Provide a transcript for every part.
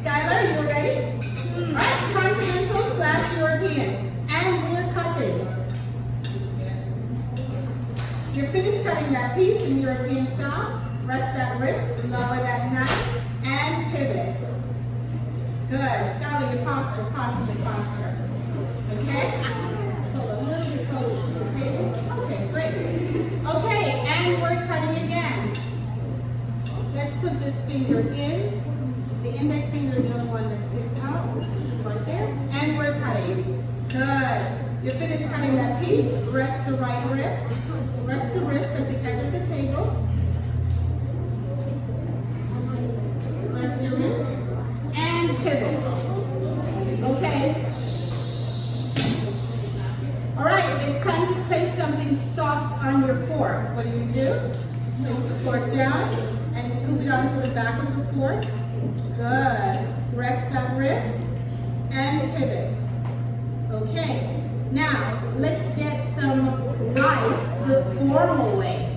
Skylar, you ready? All right, Continental / European. And we're cutting. You're finished cutting that piece in European style. Rest that wrist, lower that knife, and pivot. Good. Skylar, your posture, posture, posture. Okay? Pull a little bit closer to the table. Okay, great. Okay, and we're cutting again. Let's put this finger in. The index finger is the only one that sticks out. Right there. And we're cutting. Good. You're finished cutting that piece. Rest the right wrist. Rest the wrist at the edge of the table. Rest your wrist. And pivot. Okay. All right, it's time to place something soft on your fork. What do? Place the fork down and scoop it onto the back of the fork. Good. Rest that wrist and pivot. Okay. Now, let's get some rice the formal way.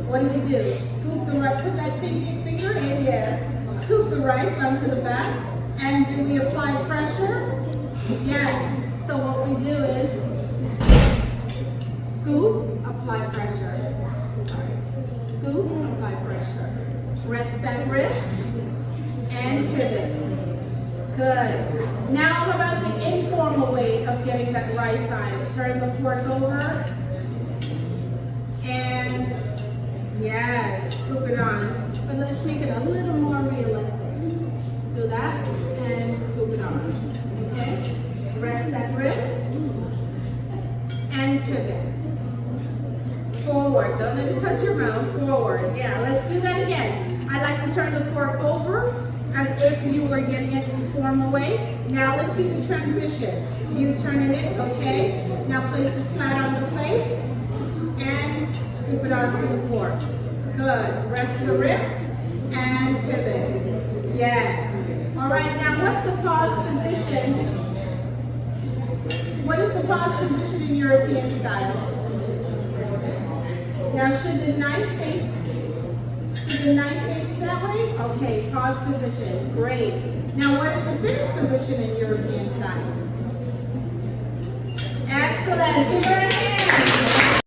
What do? Scoop the rice, put that finger in, yes. Scoop the rice onto the back. And do we apply pressure? Yes. So what we do is scoop, apply pressure. Scoop, apply pressure. Rest that wrist and pivot. Good. Now how about the informal way of getting that rice on? Turn the fork over and yes, scoop it on. But let's make it a little more realistic. Do that and scoop it on. Okay? Rest that wrist and pivot. Forward. Don't let it touch your mouth. Forward. Yeah, let's do that again. I like to turn the fork over as if you were getting it in the formal way. Now let's see the transition. You turning it, okay? Now place it flat on the plate and scoop it onto the fork. Good. Rest the wrist and pivot. Yes. All right, now what's the pause position? What is the pause position in European style? Now should the knife face that way? Okay, pause position. Great. Now what is the finish position in European style? Excellent.